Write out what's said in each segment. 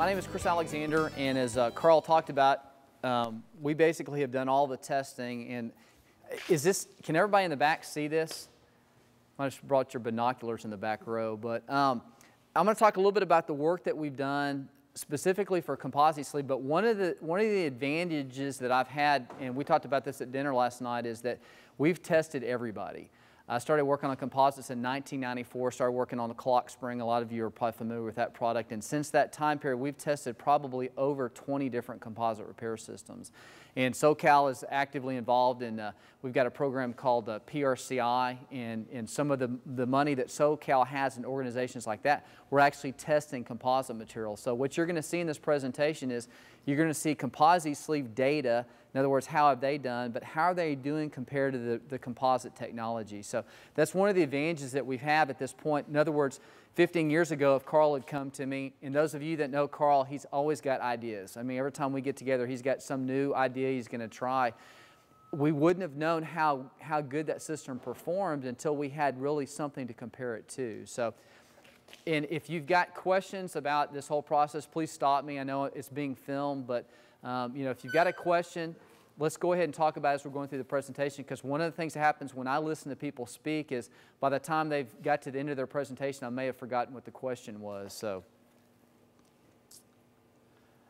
My name is Chris Alexander, and as Carl talked about, we basically have done all the testing. And can everybody in the back see this? I just brought your binoculars in the back row, but I'm going to talk a little bit about the work that we've done specifically for composite sleeve. But one of the advantages that I've had, and we talked about this at dinner last night, is that we've tested everybody. I started working on composites in 1994, started working on the clock spring. A lot of you are probably familiar with that product. And since that time period, we've tested probably over 20 different composite repair systems. And SoCal is actively involved in, we've got a program called PRCI, and some of the money that SoCal has in organizations like that, we're actually testing composite materials. So what you're going to see in this presentation is you're going to see composite sleeve data. In other words, how have they done, but how are they doing compared to the composite technology? So that's one of the advantages that we have at this point. In other words, 15 years ago, if Carl had come to me, and those of you that know Carl, he's always got ideas. I mean, every time we get together, he's got some new idea he's going to try. We wouldn't have known how good that system performed until we had really something to compare it to. So, and if you've got questions about this whole process, please stop me. I know it's being filmed, but you know, if you've got a question, let's go ahead and talk about it as we're going through the presentation, because one of the things that happens when I listen to people speak is by the time they've got to the end of their presentation, I may have forgotten what the question was. So,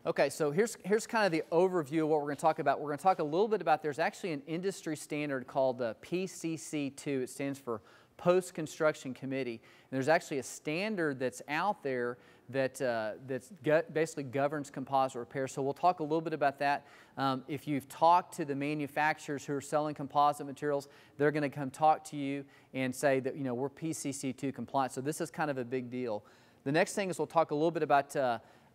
okay, so here's kind of the overview of what we're going to talk about. We're going to talk a little bit about, there's actually an industry standard called PCC2. It stands for Post-Construction Committee. And there's actually a standard that's out there that basically governs composite repair. So we'll talk a little bit about that. If you've talked to the manufacturers who are selling composite materials, they're going to come talk to you and say that, you know, we're PCC2 compliant. So this is kind of a big deal. The next thing is we'll talk a little bit about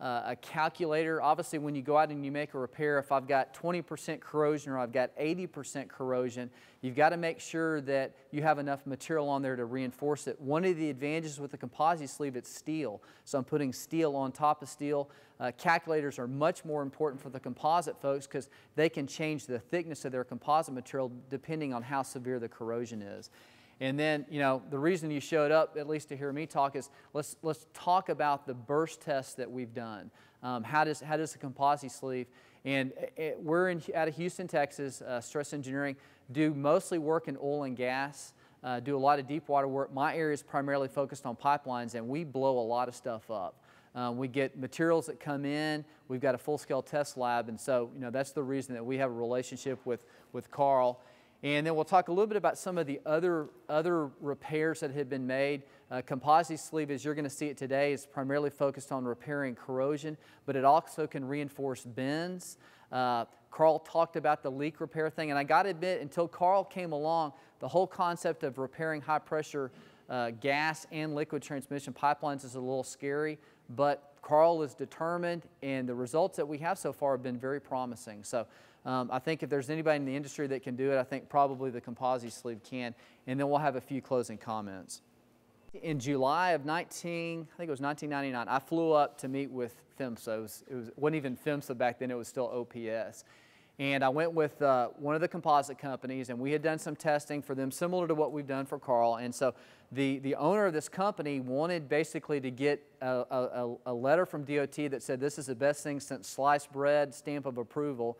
a calculator. Obviously, when you go out and you make a repair, if I've got 20% corrosion or I've got 80% corrosion, you've got to make sure that you have enough material on there to reinforce it. One of the advantages with the composite sleeve, it's steel. So I'm putting steel on top of steel. Calculators are much more important for the composite folks because they can change the thickness of their composite material depending on how severe the corrosion is. And then, you know, the reason you showed up, at least to hear me talk, is let's talk about the burst tests that we've done. How does the composite sleeve, and we're out of Houston, Texas, Stress Engineering, do mostly work in oil and gas, do a lot of deep water work. My area is primarily focused on pipelines, and we blow a lot of stuff up. We get materials that come in. We've got a full-scale test lab, and so, you know, that's the reason that we have a relationship with Carl. And then we'll talk a little bit about some of the other repairs that have been made. Composite sleeve, as you're going to see it today, is primarily focused on repairing corrosion, but it also can reinforce bends. Carl talked about the leak repair thing, and I got to admit, until Carl came along, the whole concept of repairing high-pressure gas and liquid transmission pipelines is a little scary, but Carl is determined, and the results that we have so far have been very promising. So I think if there's anybody in the industry that can do it, I think probably the composite sleeve can. And then we'll have a few closing comments. In July of I think it was 1999, I flew up to meet with PHMSA. It wasn't even PHMSA back then, it was still OPS. And I went with one of the composite companies, and we had done some testing for them similar to what we've done for Carl. And so the owner of this company wanted basically to get a letter from DOT that said this is the best thing since sliced bread, stamp of approval.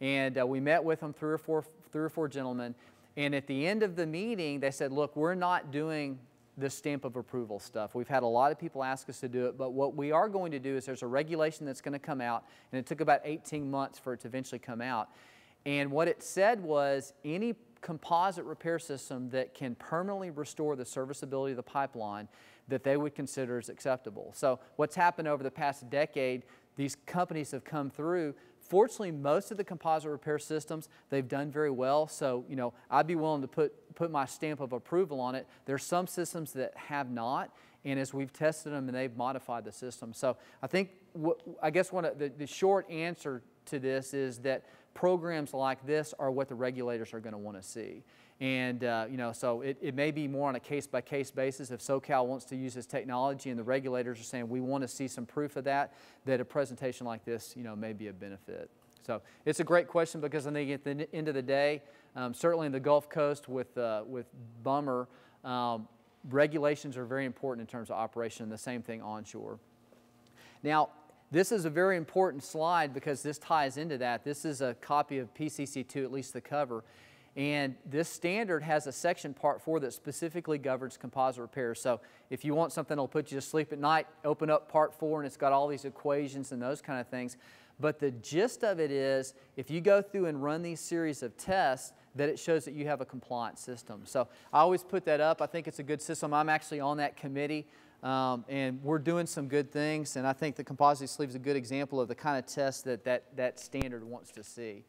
And we met with them, three or four gentlemen. And at the end of the meeting, they said, look, we're not doing this stamp of approval stuff. We've had a lot of people ask us to do it, but what we are going to do is there's a regulation that's going to come out, and it took about 18 months for it to eventually come out. And what it said was any composite repair system that can permanently restore the serviceability of the pipeline that they would consider as acceptable. So what's happened over the past decade, these companies have come through. Fortunately, most of the composite repair systems, they've done very well. So, you know, I'd be willing to put my stamp of approval on it. There's some systems that have not, and as we've tested them, and they've modified the system. So I think, I guess the short answer to this is that programs like this are what the regulators are going to want to see. And, you know, so it may be more on a case-by-case basis. If SoCal wants to use this technology and the regulators are saying we want to see some proof of that, that a presentation like this, you know, may be a benefit. So it's a great question because I think at the end of the day, certainly in the Gulf Coast with Bummer, regulations are very important in terms of operation, and the same thing onshore. Now, This is a very important slide because this ties into that. This is a copy of PCC2, at least the cover. And this standard has a section, Part 4, that specifically governs composite repairs. So if you want something that will put you to sleep at night, open up Part 4 and it's got all these equations and those kind of things. But the gist of it is, if you go through and run these series of tests, that it shows that you have a compliant system. So I always put that up. I think it's a good system. I'm actually on that committee, and we're doing some good things. And I think the composite sleeve is a good example of the kind of test that standard wants to see.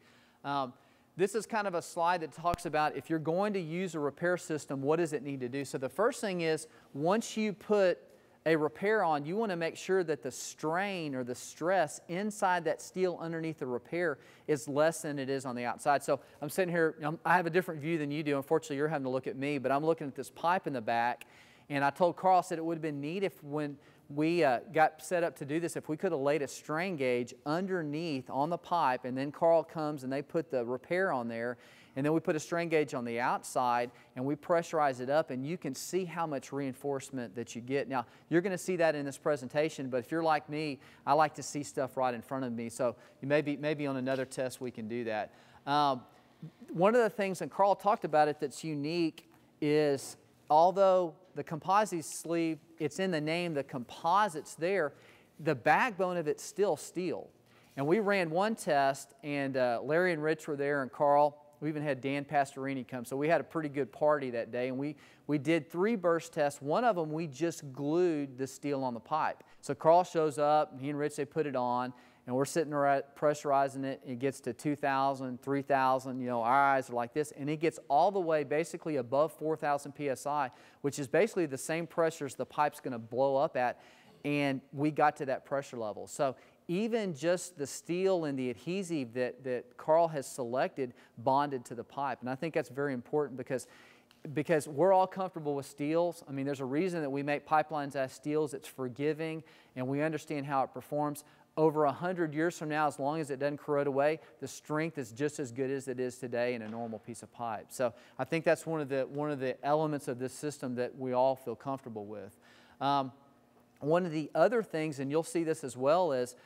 This is kind of a slide that talks about if you're going to use a repair system, what does it need to do? So the first thing is, once you put a repair on, you want to make sure that the strain or the stress inside that steel underneath the repair is less than it is on the outside. So I'm sitting here, I have a different view than you do. Unfortunately, you're having to look at me, but I'm looking at this pipe in the back, and I told Carl, I said it would have been neat if when we got set up to do this, if we could have laid a strain gauge underneath on the pipe, and then Carl comes and they put the repair on there, and then we put a strain gauge on the outside and we pressurize it up, and you can see how much reinforcement that you get. Now, you're going to see that in this presentation, but if you're like me, I like to see stuff right in front of me. So maybe on another test we can do that. One of the things, and Carl talked about it, that's unique is, although the composite sleeve, it's in the name, the composite's there, the backbone of it's still steel. And we ran one test, and Larry and Rich were there, and Carl. We even had Dan Pastorini come. So we had a pretty good party that day, and we did 3 burst tests. One of them, we just glued the steel on the pipe. So Carl shows up, and he and Rich, they put it on, and we're sitting there pressurizing it. It gets to 2,000, 3,000, you know, our eyes are like this, and it gets all the way basically above 4,000 PSI, which is basically the same pressures the pipe's going to blow up at, and we got to that pressure level. So even just the steel and the adhesive that Carl has selected bonded to the pipe. And I think that's very important because we're all comfortable with steels. I mean, there's a reason that we make pipelines as steels. It's forgiving, and we understand how it performs. Over 100 years from now, as long as it doesn't corrode away, the strength is just as good as it is today in a normal piece of pipe. So I think that's one of the elements of this system that we all feel comfortable with. One of the other things, and you'll see this as well, is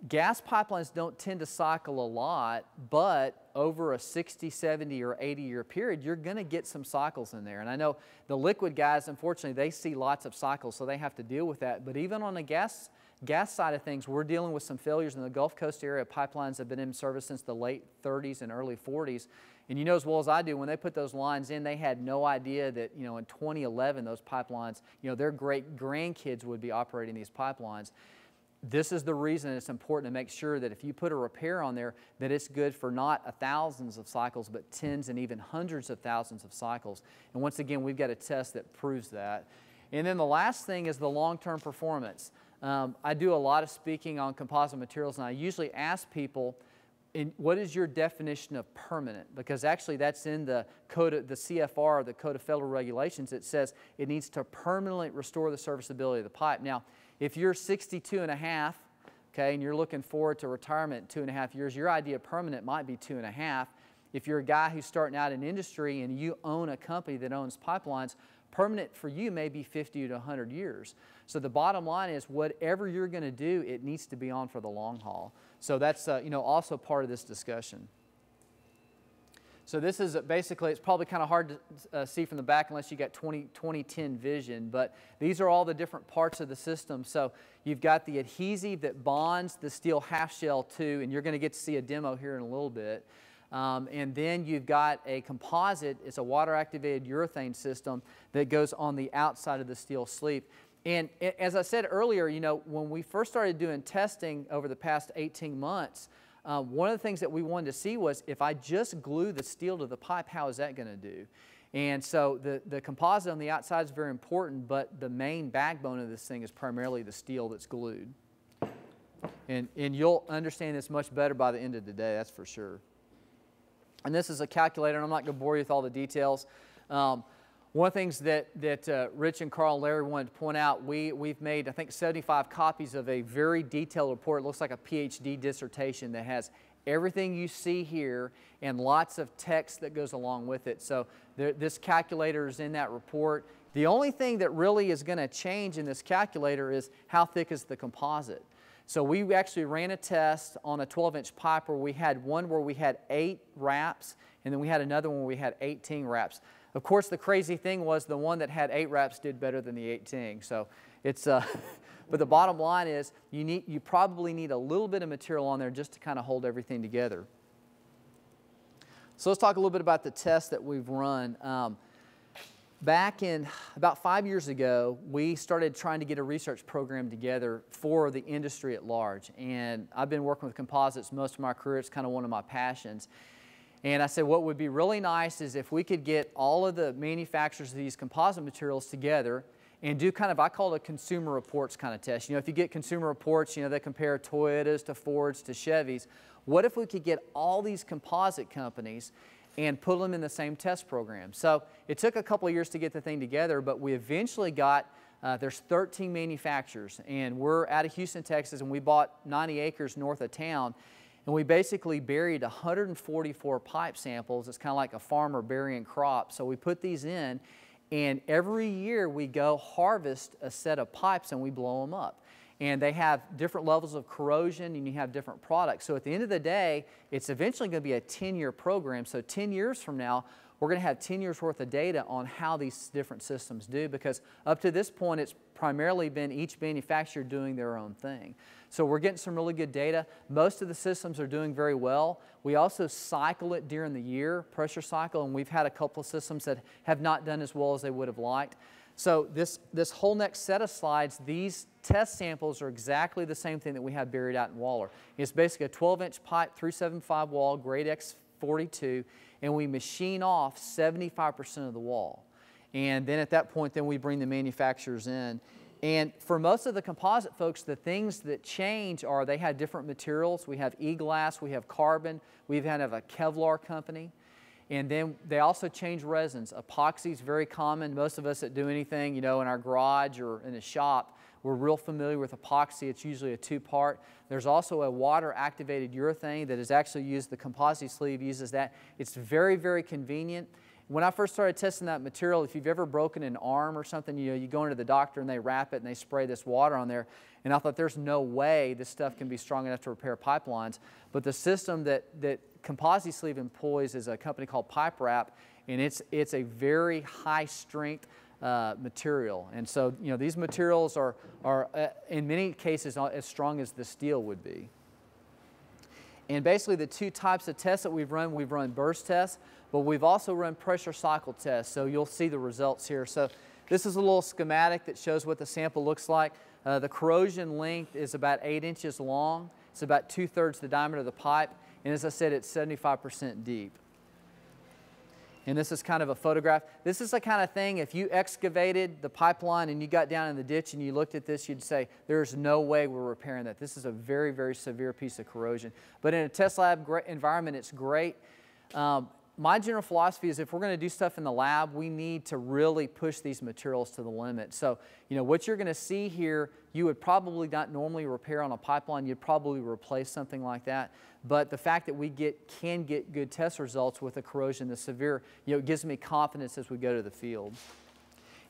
gas pipelines don't tend to cycle a lot, but over a 60, 70, or 80-year period, you're going to get some cycles in there. And I know the liquid guys, unfortunately, they see lots of cycles, so they have to deal with that. But even on the gas side of things, we're dealing with some failures in the Gulf Coast area. Pipelines have been in service since the late 30s and early 40s. And you know as well as I do, when they put those lines in, they had no idea that, you know, in 2011, those pipelines, you know, their great-grandkids would be operating these pipelines. This is the reason it's important to make sure that if you put a repair on there, that it's good for not thousands of cycles, but tens and even hundreds of thousands of cycles. And once again, we've got a test that proves that. And then the last thing is the long-term performance. I do a lot of speaking on composite materials, and I usually ask people, what is your definition of permanent? Because actually that's in the code, the CFR, the Code of Federal Regulations. It says it needs to permanently restore the serviceability of the pipe. Now, if you're 62 and a half, okay, and you're looking forward to retirement in 2.5 years, your idea of permanent might be 2.5. If you're a guy who's starting out in industry and you own a company that owns pipelines, permanent for you may be 50 to 100 years. So the bottom line is, whatever you're going to do, it needs to be on for the long haul. So that's you know, also part of this discussion. So this is basically, it's probably kind of hard to see from the back unless you got 20/10 vision, but these are all the different parts of the system. So you've got the adhesive that bonds the steel half shell to, and you're going to get to see a demo here in a little bit. And then you've got a composite. It's a water-activated urethane system that goes on the outside of the steel sleeve. And as I said earlier, you know, when we first started doing testing over the past 18 months, one of the things that we wanted to see was, if I just glue the steel to the pipe, how is that going to do? And so the composite on the outside is very important, but the main backbone of this thing is primarily the steel that's glued. And you'll understand this much better by the end of the day, that's for sure. And this is a calculator, and I'm not going to bore you with all the details. One of the things that Rich and Carl and Larry wanted to point out, we've made, I think, 75 copies of a very detailed report. It looks like a PhD dissertation that has everything you see here and lots of text that goes along with it. So this calculator is in that report. The only thing that really is going to change in this calculator is how thick is the composite. So we actually ran a test on a 12-inch pipe where we had one where we had 8 wraps, and then we had another one where we had 18 wraps. Of course, the crazy thing was the one that had 8 wraps did better than the 18. So it's, but the bottom line is you probably need a little bit of material on there just to kind of hold everything together. So let's talk a little bit about the tests that we've run. Back in about 5 years ago, we started trying to get a research program together for the industry at large. And I've been working with composites most of my career. It's kind of one of my passions. And I said what would be really nice is if we could get all of the manufacturers of these composite materials together and do kind of, I call it a consumer reports kind of test. You know, if you get consumer reports, you know, they compare Toyotas to Fords to Chevys. What if we could get all these composite companies and put them in the same test program? So it took a couple of years to get the thing together, but we eventually got, there's 13 manufacturers, and we're out of Houston, Texas, and we bought 90 acres north of town, and we basically buried 144 pipe samples. It's kind of like a farmer burying crops. So we put these in, and every year we go harvest a set of pipes and we blow them up. And they have different levels of corrosion, and you have different products. So at the end of the day, it's eventually going to be a 10-year program. So 10 years from now, we're going to have 10 years worth of data on how these different systems do, because up to this point, it's primarily been each manufacturer doing their own thing. So we're getting some really good data. Most of the systems are doing very well. We also cycle it during the year, pressure cycle, and we've had a couple of systems that have not done as well as they would have liked. So this whole next set of slides, these test samples are exactly the same thing that we have buried out in Waller. It's basically a 12-inch pipe, 375 wall, grade X42, and we machine off 75% of the wall. And then at that point, then we bring the manufacturers in. And for most of the composite folks, the things that change are they have different materials. We have e-glass, we have carbon, we even have a Kevlar company. And then they also change resins. Epoxy is very common. Most of us that do anything, you know, in our garage or in a shop, we're real familiar with epoxy. It's usually a 2-part. There's also a water-activated urethane that is actually used. The composite sleeve uses that. It's very, very convenient. When I first started testing that material, if you've ever broken an arm or something, you know, you go into the doctor and they wrap it and they spray this water on there. And I thought there's no way this stuff can be strong enough to repair pipelines. But the system that Composite Sleeve employs is a company called Pipe Wrap, and it's a very high strength material. And so, you know, these materials are in many cases as strong as the steel would be. And basically the two types of tests that we've run burst tests, but we've also run pressure cycle tests. So you'll see the results here. So this is a little schematic that shows what the sample looks like. The corrosion length is about 8 inches long. It's about 2/3 the diameter of the pipe. And as I said, it's 75% deep. And this is kind of a photograph. This is the kind of thing, if you excavated the pipeline and you got down in the ditch and you looked at this, you'd say, there's no way we're repairing that. This is a very, very severe piece of corrosion. But in a test lab environment, it's great. My general philosophy is if we're going to do stuff in the lab, we need to really push these materials to the limit. So, you know, what you're going to see here, you would probably not normally repair on a pipeline. You'd probably replace something like that. But the fact that we can get good test results with a corrosion this severe, you know, it gives me confidence as we go to the field.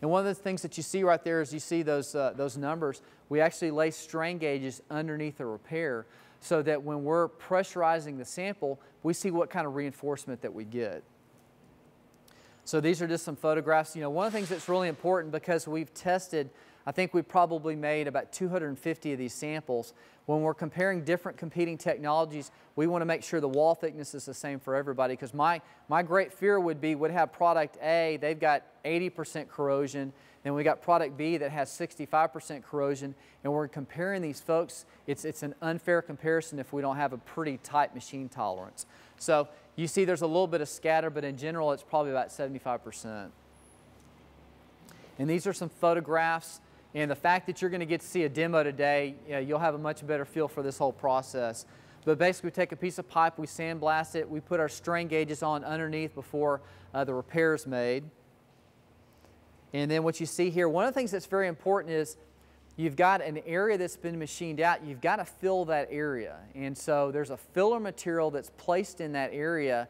And one of the things that you see right there is you see those numbers. We actually lay strain gauges underneath the repair so that when we're pressurizing the sample, we see what kind of reinforcement that we get. So these are just some photographs. You know, one of the things that's really important, because we've tested, I think we've probably made about 250 of these samples. When we're comparing different competing technologies, we want to make sure the wall thickness is the same for everybody, because my great fear would be we'd have product A, they've got 80% corrosion, then we got product B that has 65% corrosion, and we're comparing these folks. It's an unfair comparison if we don't have a pretty tight machine tolerance. So you see there's a little bit of scatter, but in general it's probably about 75%. And these are some photographs. And the fact that you're going to get to see a demo today, you'll have a much better feel for this whole process. But basically, we take a piece of pipe, we sandblast it, we put our strain gauges on underneath before the repair is made. And then what you see here, one of the things that's very important is you've got an area that's been machined out, you've got to fill that area. And so there's a filler material that's placed in that area.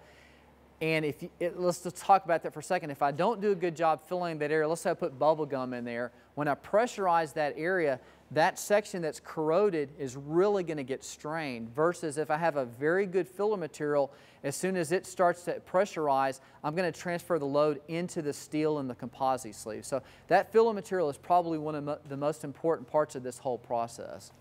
And let's just talk about that for a second. If I don't do a good job filling that area, let's say I put bubble gum in there, when I pressurize that area, that section that's corroded is really going to get strained, versus if I have a very good filler material, as soon as it starts to pressurize, I'm going to transfer the load into the steel and the composite sleeve. So that filler material is probably one of the most important parts of this whole process.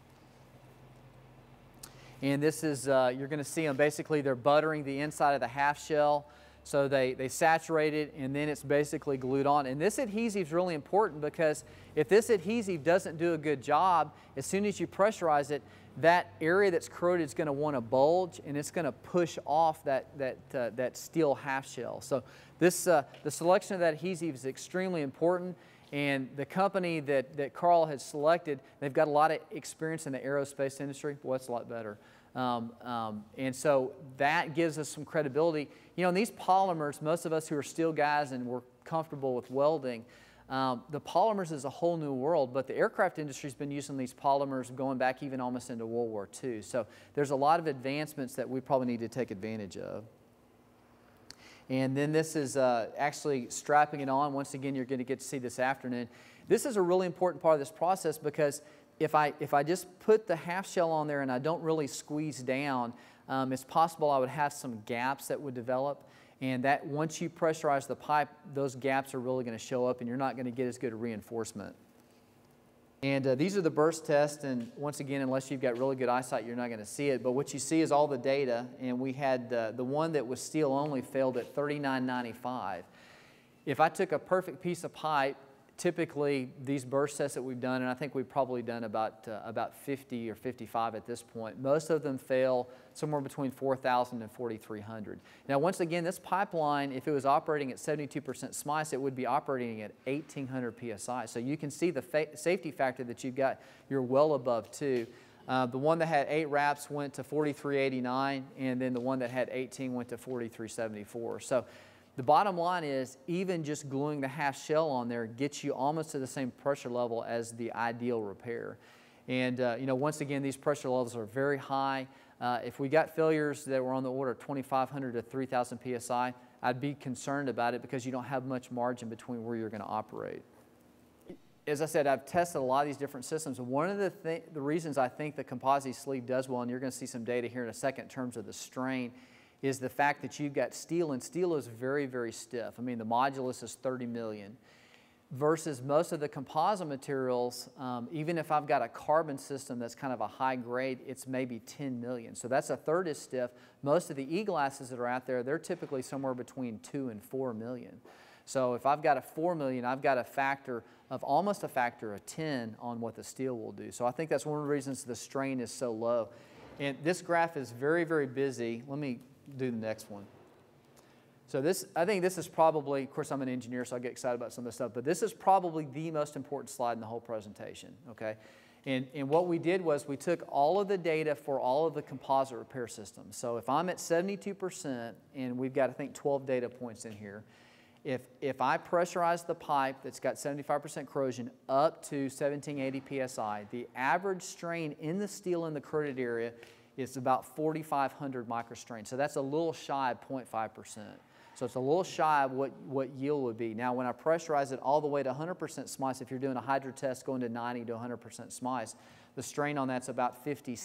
And this is, you're going to see them basically, they're buttering the inside of the half shell. So they saturate it, and then it's basically glued on. And this adhesive is really important, because if this adhesive doesn't do a good job, as soon as you pressurize it, that area that's corroded is going to want to bulge, and it's going to push off that steel half shell. So this, the selection of that adhesive is extremely important. And the company that Carl has selected, they've got a lot of experience in the aerospace industry. Boy, that's a lot better. And so that gives us some credibility. You know, in these polymers, most of us who are steel guys and we're comfortable with welding, the polymers is a whole new world, but the aircraft industry's been using these polymers going back even almost into World War II. So there's a lot of advancements that we probably need to take advantage of. And then this is actually strapping it on. Once again, you're going to get to see this afternoon. This is a really important part of this process, because if I just put the half shell on there and I don't really squeeze down, it's possible I would have some gaps that would develop. And that once you pressurize the pipe, those gaps are really going to show up, and you're not going to get as good a reinforcement. And these are the burst tests, and once again, unless you've got really good eyesight, you're not going to see it. But what you see is all the data, and we had the one that was steel only failed at 39.95. If I took a perfect piece of pipe, typically these burst tests that we've done, and I think we've probably done about 50 or 55 at this point, most of them fail somewhere between 4,000 and 4,300. Now, once again, this pipeline, if it was operating at 72% SMICE, it would be operating at 1,800 PSI. So you can see the safety factor that you've got, you're well above 2. The one that had 8 wraps went to 43.89, and then the one that had 18 went to 43.74. So the bottom line is, even just gluing the half shell on there gets you almost to the same pressure level as the ideal repair. And you know, once again, these pressure levels are very high. If we got failures that were on the order of 2,500 to 3,000 PSI, I'd be concerned about it, because you don't have much margin between where you're going to operate. As I said, I've tested a lot of these different systems. And one of the reasons I think the composite sleeve does well, and you're going to see some data here in a second in terms of the strain, is the fact that you've got steel, and steel is very, very stiff. I mean, the modulus is 30 million. Versus most of the composite materials, even if I've got a carbon system that's kind of a high grade, it's maybe 10 million. So that's a third as stiff. Most of the E-glasses that are out there, they're typically somewhere between 2 and 4 million. So if I've got a 4 million, I've got a factor of almost a factor of 10 on what the steel will do. So I think that's one of the reasons the strain is so low. And this graph is very, very busy. Let me do the next one. So this, I think this is probably, of course I'm an engineer, so I get excited about some of this stuff, but this is probably the most important slide in the whole presentation, okay? And what we did was we took all of the data for all of the composite repair systems. So if I'm at 72%, and we've got, I think, 12 data points in here, if I pressurize the pipe that's got 75% corrosion up to 1780 PSI, the average strain in the steel in the corroded area is about 4,500 microstrain. So that's a little shy of 0.5%. So it's a little shy of what yield would be. Now, when I pressurize it all the way to 100% SMICE, if you're doing a hydro test going to 90 to 100% SMICE, the strain on that's about 50